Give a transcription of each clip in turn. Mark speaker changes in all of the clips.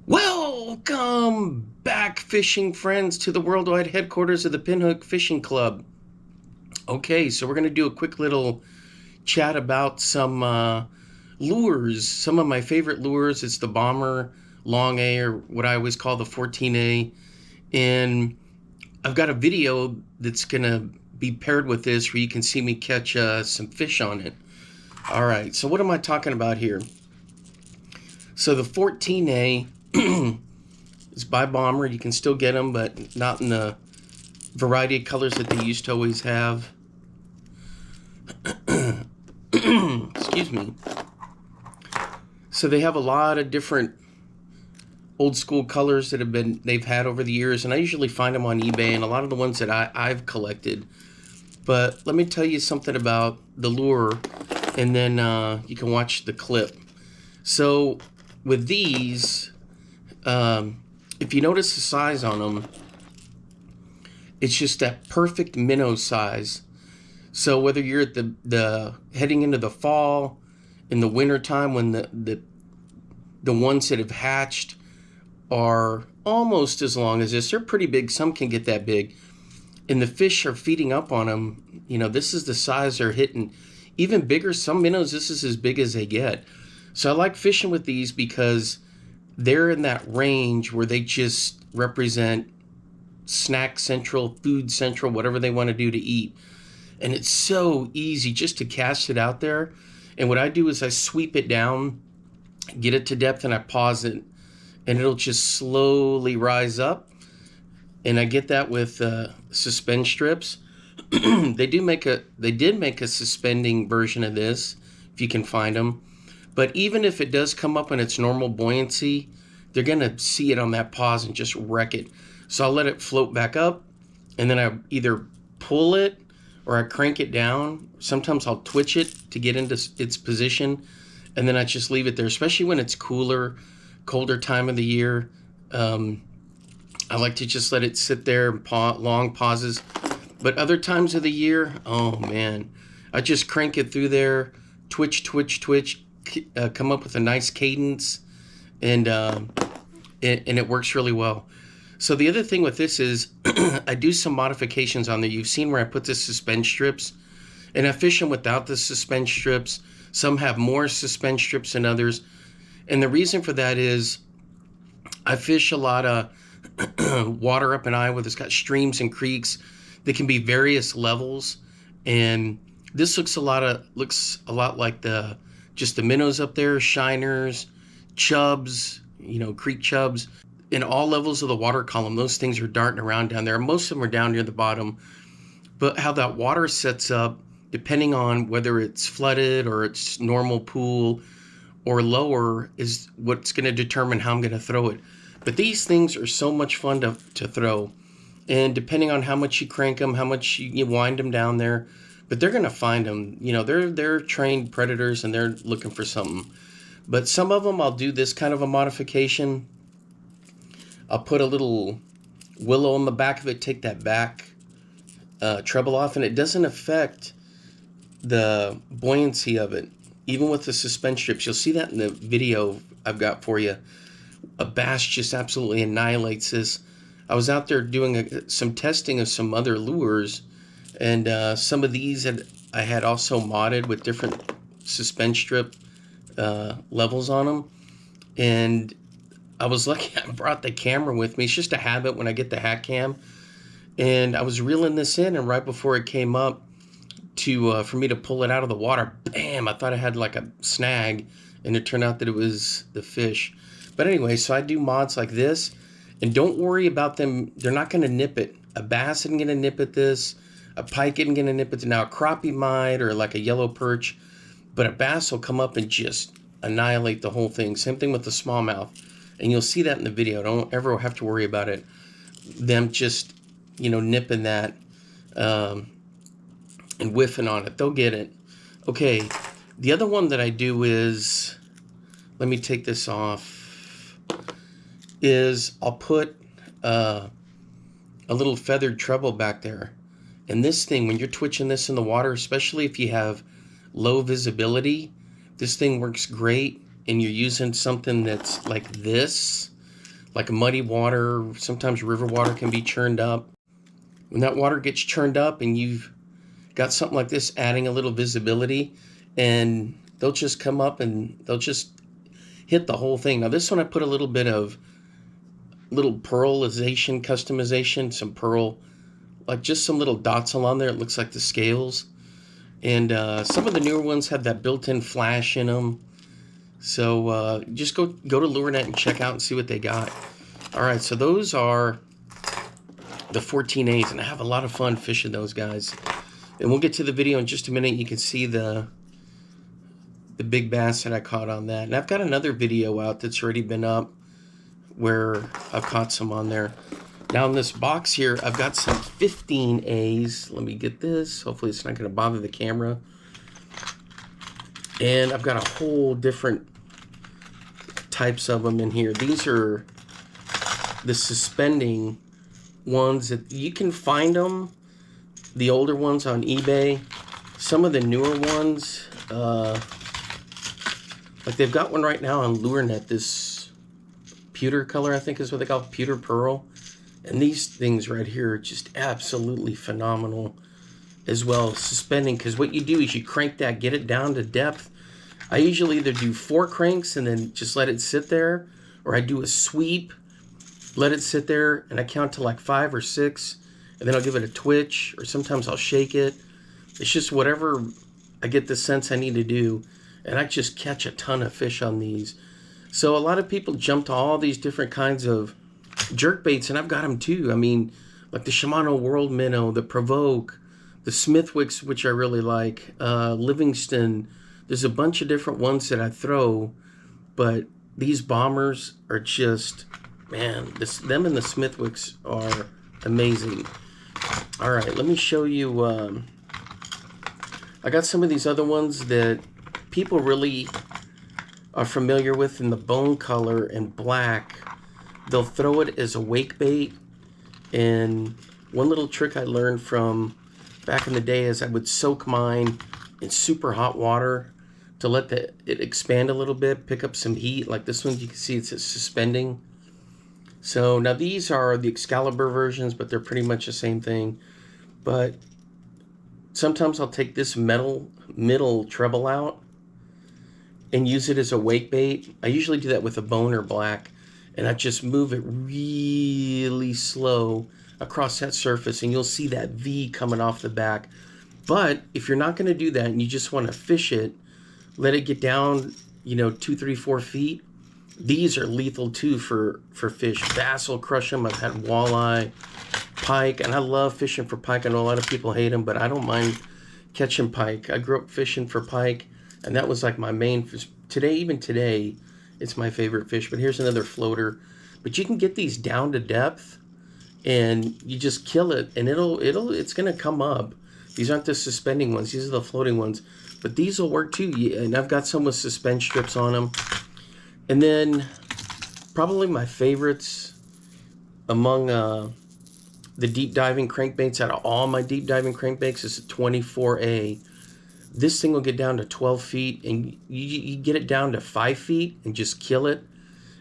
Speaker 1: Welcome back, fishing friends, to the worldwide headquarters of the Pinhook Fishing Club. Okay, so we're going to do a quick little chat about some lures, some of my favorite lures. It's the Bomber Long A, or what I always call the 14A. And I've got a video that's going to be paired with this where you can see me catch some fish on it. All right, so what am I talking about here? So the 14A it's by Bomber. You can still get them, but not in the variety of colors that they used to always have. Excuse me. So they have a lot of different old school colors that they've had over the years, and I usually find them on eBay, and a lot of the ones that I've collected. But let me tell you something about the lure, and then you can watch the clip. So with these, if you notice the size on them, it's just that perfect minnow size. So whether you're at the heading into the fall, in the winter time, when the ones that have hatched are almost as long as this, they're pretty big. Some can get that big, and the fish are feeding up on them. You know, this is the size they're hitting. Even bigger, some minnows, this is as big as they get. So I like fishing with these because they're in that range where they just represent snack central, food central, whatever they want to do to eat. And it's so easy just to cast it out there. And what I do is I sweep it down, get it to depth, and I pause it, and it'll just slowly rise up. And I get that with suspend strips. They did make a suspending version of this, if you can find them. But even if it does come up in its normal buoyancy, they're going to see it on that pause and just wreck it. So I'll let it float back up, and then I either pull it or I crank it down. Sometimes I'll twitch it to get into its position, and then I just leave it there, especially when it's colder time of the year. I like to just let it sit there, long pauses. But other times of the year, oh man, I just crank it through there, twitch, come up with a nice cadence, and it works really well. So the other thing with this is I do some modifications on there. You've seen where I put the suspend strips, and I fish them without the suspend strips. Some have more suspend strips than others, and the reason for that is I fish a lot of water up in Iowa that's got streams and creeks that can be various levels, and this looks a lot like the minnows up there, shiners, chubs, creek chubs. In all levels of the water column, those things are darting around down there. Most of them are down near the bottom. But how that water sets up, depending on whether it's flooded or it's normal pool or lower, is what's going to determine how I'm going to throw it. But these things are so much fun to throw. And depending on how much you crank them, how much you wind them down there, but they're going to find them. They're trained predators, and they're looking for something. But some of them, I'll do this kind of a modification. I'll put a little willow on the back of it, take that back treble off, and it doesn't affect the buoyancy of it, even with the suspend strips. You'll see that in the video I've got for you. A bass just absolutely annihilates this. I was out there doing some testing of some other lures, and some of these I had also modded with different suspend strip levels on them. And I was lucky I brought the camera with me. It's just a habit when I get the hat cam. And I was reeling this in, and right before it came up for me to pull it out of the water, bam, I thought I had like a snag, and it turned out that it was the fish. But anyway, so I do mods like this, and don't worry about them. They're not going to nip it. A bass isn't going to nip at this. A pike isn't going to nip it. Now a crappie might, or like a yellow perch, but a bass will come up and just annihilate the whole thing. Same thing with the smallmouth. And you'll see that in the video. Don't ever have to worry about it. Them just, nipping that and whiffing on it. They'll get it. Okay, the other one that I do is, let me take this off, is I'll put a little feathered treble back there. And this thing, when you're twitching this in the water, especially if you have low visibility, this thing works great. And you're using something that's like this, like a muddy water. Sometimes river water can be churned up. When that water gets churned up and you've got something like this adding a little visibility, and they'll just come up and they'll just hit the whole thing. Now this one I put a little bit of little pearlization, customization, some pearl, like just some little dots along there. It looks like the scales. And some of the newer ones have that built-in flash in them. So just go to LureNet and check out and see what they got. All right, so those are the 14As, and I have a lot of fun fishing those guys. And we'll get to the video in just a minute. You can see the big bass that I caught on that. And I've got another video out that's already been up where I've caught some on there. Now in this box here, I've got some 15As. Let me get this. Hopefully it's not going to bother the camera. And I've got a whole different types of them in here. These are the suspending ones that you can find them. The older ones on eBay. Some of the newer ones, like they've got one right now on LureNet, this pewter color, I think is what they call it, pewter pearl. And these things right here are just absolutely phenomenal as well, suspending, because what you do is you crank that, get it down to depth. I usually either do 4 cranks and then just let it sit there, or I do a sweep, let it sit there, and I count to like 5 or 6, and then I'll give it a twitch, or sometimes I'll shake it. It's just whatever I get the sense I need to do, and I just catch a ton of fish on these. So a lot of people jump to all these different kinds of jerk baits, and I've got them too. I mean, like the Shimano World Minnow, the Provoke, the Smithwicks, which I really like, Livingston. There's a bunch of different ones that I throw, but these bombers are just, man, them and the Smithwicks are amazing. All right, let me show you. I got some of these other ones that people really are familiar with in the bone color and black. They'll throw it as a wake bait. And one little trick I learned from back in the day is I would soak mine in super hot water to let it expand a little bit, pick up some heat. Like this one, you can see it's suspending. So now these are the Excalibur versions, but they're pretty much the same thing. But sometimes I'll take this middle treble out and use it as a wake bait. I usually do that with a bone or black, and I just move it really slow across that surface, and you'll see that V coming off the back. But if you're not going to do that and you just want to fish it, let it get down, 2, 3, 4 feet. These are lethal too for fish. Bass will crush them. I've had walleye, pike, and I love fishing for pike. I know a lot of people hate them, but I don't mind catching pike. I grew up fishing for pike, and that was like my main fish. Even today, it's my favorite fish. But here's another floater. But you can get these down to depth, and you just kill it, and it's gonna come up. These aren't the suspending ones. These are the floating ones. But these will work too. And I've got some with suspend strips on them. And then probably my favorites among the deep diving crankbaits out of all my deep diving crankbaits is a 24A. This thing will get down to 12 feet, and you get it down to 5 feet and just kill it.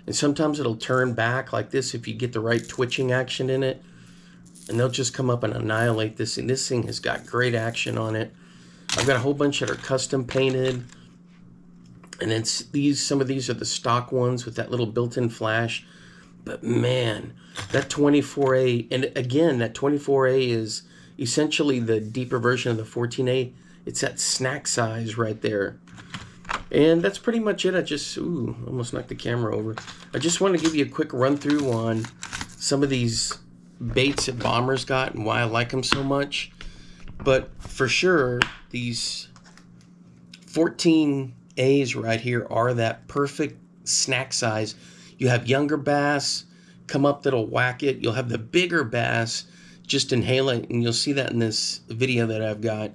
Speaker 1: And sometimes it'll turn back like this if you get the right twitching action in it. And they'll just come up and annihilate this. And this thing has got great action on it. I've got a whole bunch that are custom painted. And then some of these are the stock ones with that little built-in flash. But man, that 24A, and again, that 24A is essentially the deeper version of the 14A. It's that snack size right there. And that's pretty much it. I just, almost knocked the camera over. I just want to give you a quick run through on some of these baits that Bombers got and why I like them so much. But for sure, these 14As right here are that perfect snack size. You have younger bass come up that'll whack it. You'll have the bigger bass just inhale it, and you'll see that in this video that I've got.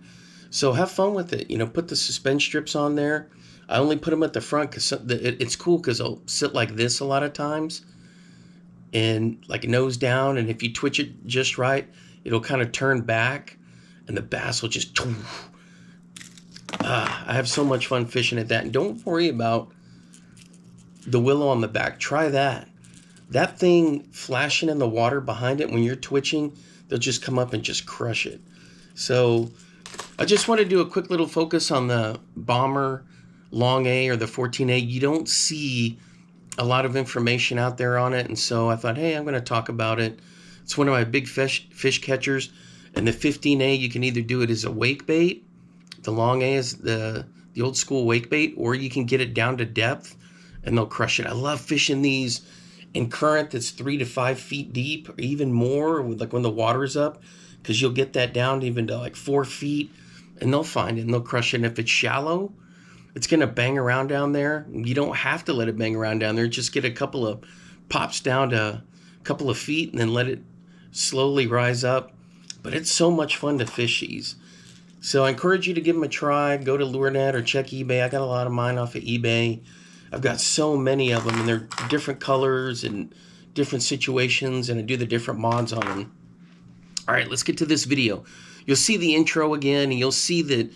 Speaker 1: So have fun with it. Put the suspend strips on there. I only put them at the front because it's cool because they'll sit like this a lot of times and like nose down. And if you twitch it just right, it'll kind of turn back and the bass will just... I have so much fun fishing at that. And don't worry about the willow on the back. Try that. That thing flashing in the water behind it, when you're twitching, they'll just come up and just crush it. So I just want to do a quick little focus on the Bomber Long A or the 14A. You don't see a lot of information out there on it, and so I thought, hey, I'm going to talk about it. It's one of my big fish catchers. And the 15A, you can either do it as a wake bait. The Long A is the old school wake bait, or you can get it down to depth and they'll crush it. I love fishing these in current that's 3 to 5 feet deep, or even more, like when the water's up, because you'll get that down even to like 4 feet, and they'll find it and they'll crush it. And if it's shallow, it's going to bang around down there. You don't have to let it bang around down there. Just get a couple of pops down to a couple of feet and then let it slowly rise up. But it's so much fun to fish these. So I encourage you to give them a try. Go to LureNet or check eBay. I got a lot of mine off of eBay. I've got so many of them, and they're different colors and different situations, and I do the different mods on them. All right, let's get to this video. You'll see the intro again, and you'll see that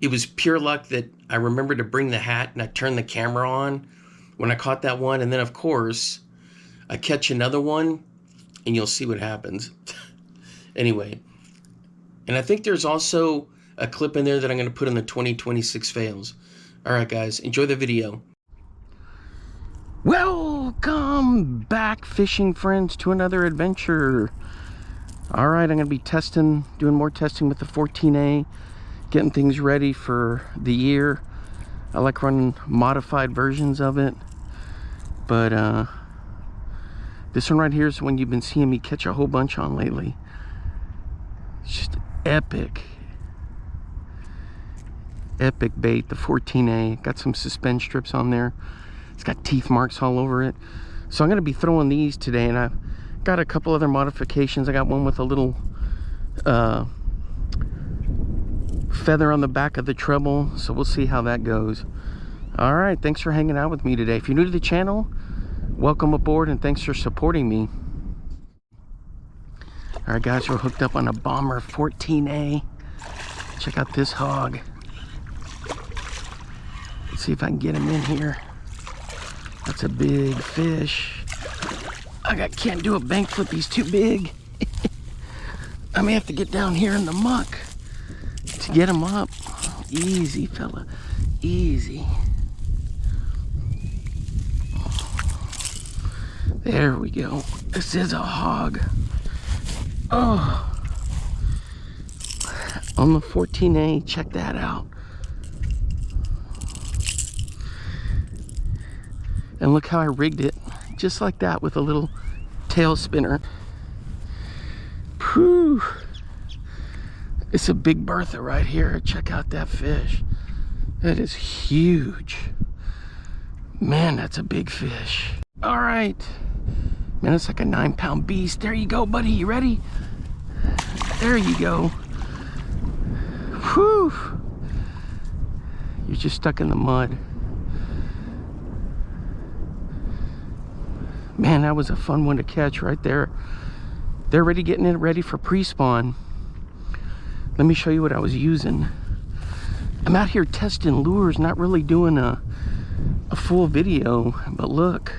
Speaker 1: it was pure luck that I remembered to bring the hat, and I turned the camera on when I caught that one. And then, of course, I catch another one, and you'll see what happens. Anyway, and I think there's also a clip in there that I'm going to put in the 2026 fails. All right, guys, enjoy the video. Welcome back, fishing friends, to another adventure. All right, I'm going to be doing more testing with the 14A, getting things ready for the year. I like running modified versions of it, but this one right here is one you've been seeing me catch a whole bunch on lately. It's just epic bait, the 14A. Got some suspend strips on there. It's got teeth marks all over it. So I'm going to be throwing these today, and I've got a couple other modifications. I got one with a little feather on the back of the treble, so we'll see how that goes. All right, thanks for hanging out with me today. If you're new to the channel, welcome aboard, and thanks for supporting me. All right, guys, we're hooked up on a Bomber 14A. Check out this hog. Let's see if I can get him in here. That's a big fish. Can't do a bank flip, he's too big. I may have to get down here in the muck to get him up. Easy, fella, easy. There we go. This is a hog. Oh, on the 14A, check that out. And look how I rigged it, just like that, with a little tail spinner. Whew. It's a big Bertha right here. Check out that fish. That is huge. Man, that's a big fish. All right. Man, it's like a 9-pound beast. There you go, buddy. You ready? There you go. Whew. You're just stuck in the mud. Man, that was a fun one to catch right there. They're already getting it ready for pre-spawn. Let me show you what I was using. I'm out here testing lures, not really doing a full video, but look.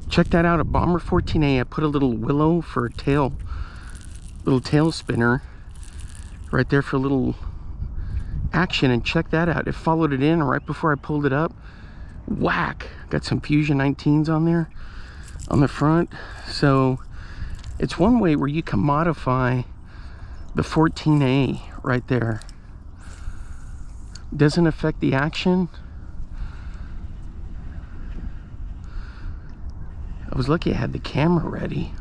Speaker 1: Check that out, a Bomber 14A. I put a little willow for a tail, little tail spinner right there for a little action, and check that out. It followed it in right before I pulled it up. Whack! Got some Fusion 19s on there on the front. So it's one way where you can modify the 14A right there. Doesn't affect the action. I was lucky I had the camera ready.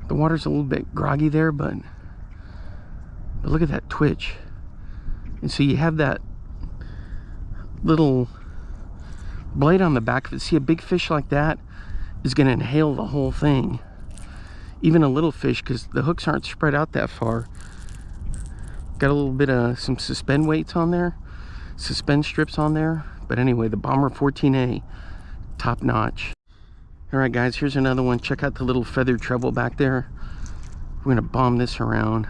Speaker 1: The water's a little bit groggy there, but look at that twitch. And so you have that little blade on the back of it. See, a big fish like that is going to inhale the whole thing. Even a little fish, because the hooks aren't spread out that far. Got a little bit of some suspend weights on there, suspend strips on there. But anyway, the Bomber 14A, top notch. All right, guys, here's another one. Check out the little feathered treble back there. We're gonna bomb this around.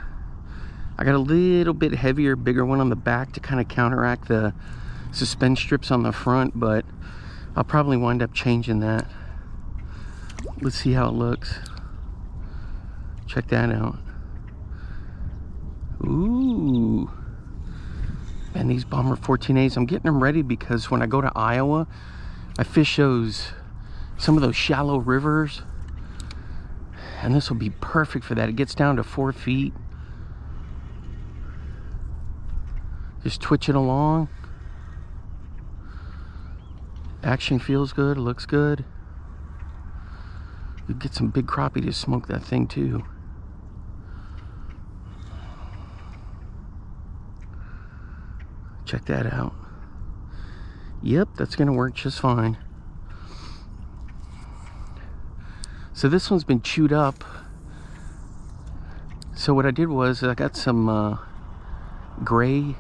Speaker 1: I got a little bit heavier, bigger one on the back to kind of counteract the suspend strips on the front, but I'll probably wind up changing that. Let's see how it looks. Check that out. Ooh. And these Bomber 14As, I'm getting them ready because when I go to Iowa, I fish some of those shallow rivers. And this will be perfect for that. It gets down to 4 feet. Just twitch it along. Action feels good, looks good. You get some big crappie to smoke that thing too. Check that out. Yep, that's gonna work just fine. So this one's been chewed up. So what I did was I got some gray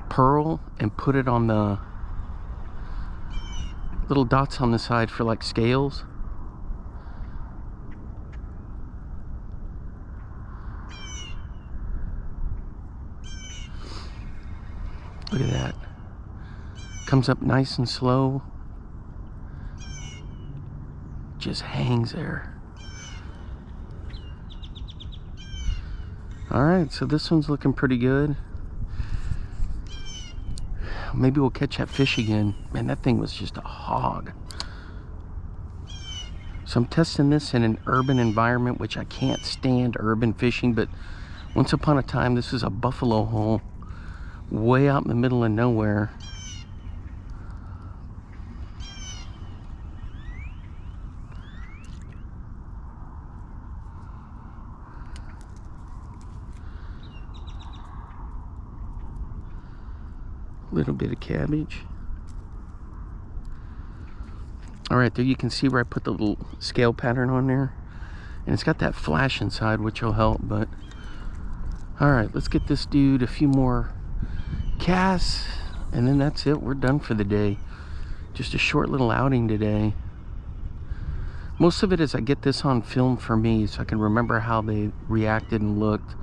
Speaker 1: pearl and put it on the little dots on the side for like scales. Look at that. Comes up nice and slow. Just hangs there. Alright, so this one's looking pretty good. Maybe we'll catch that fish again. Man, that thing was just a hog. So I'm testing this in an urban environment, which I can't stand urban fishing, but once upon a time this was a buffalo hole way out in the middle of nowhere. Little bit of cabbage. All right, there you can see where I put the little scale pattern on there, and it's got that flash inside, which will help. But all right, let's get this dude a few more casts, and then that's it. We're done for the day. Just a short little outing today. Most of it is I get this on film for me so I can remember how they reacted and looked.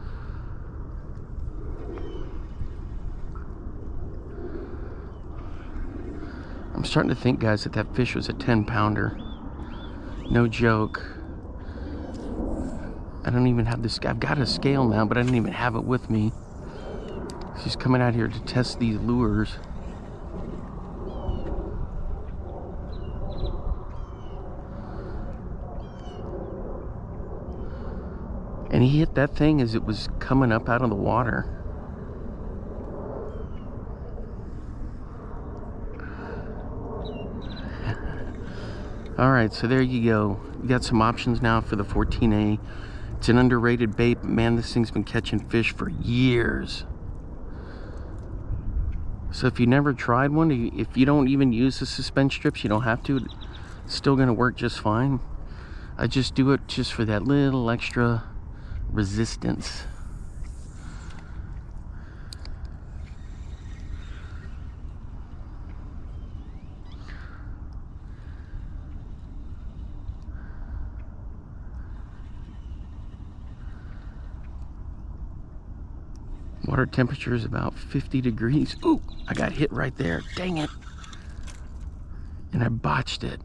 Speaker 1: I'm starting to think, guys, that that fish was a 10-pounder. No joke. I don't even have this. I've got a scale now, but I didn't even have it with me. She's coming out here to test these lures. And he hit that thing as it was coming up out of the water. All right, so there you go. You got some options now for the 14A. It's an underrated bait, but man, this thing's been catching fish for years. So if you never tried one, if you don't even use the suspend strips, you don't have to. It's still gonna work just fine. I just do it just for that little extra resistance. Water temperature is about 50 degrees. Ooh, I got hit right there. Dang it. And I botched it.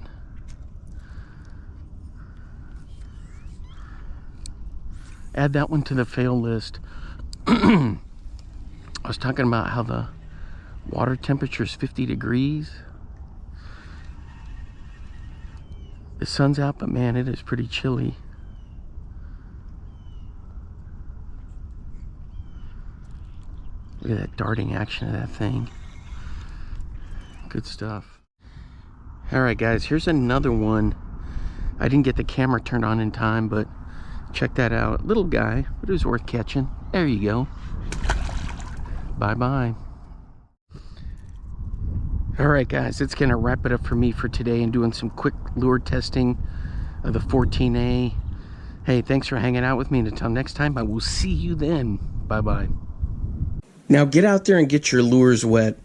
Speaker 1: Add that one to the fail list. I was talking about how the water temperature is 50 degrees. The sun's out, but man, it is pretty chilly. Look at that darting action of that thing. Good stuff. All right, guys, here's another one. I didn't get the camera turned on in time, but check that out. Little guy, but it was worth catching. There you go. Bye-bye. All right, guys, it's gonna wrap it up for me for today and doing some quick lure testing of the 14A. Hey, thanks for hanging out with me, and until next time, I will see you then. Bye-bye. Now get out there and get your lures wet.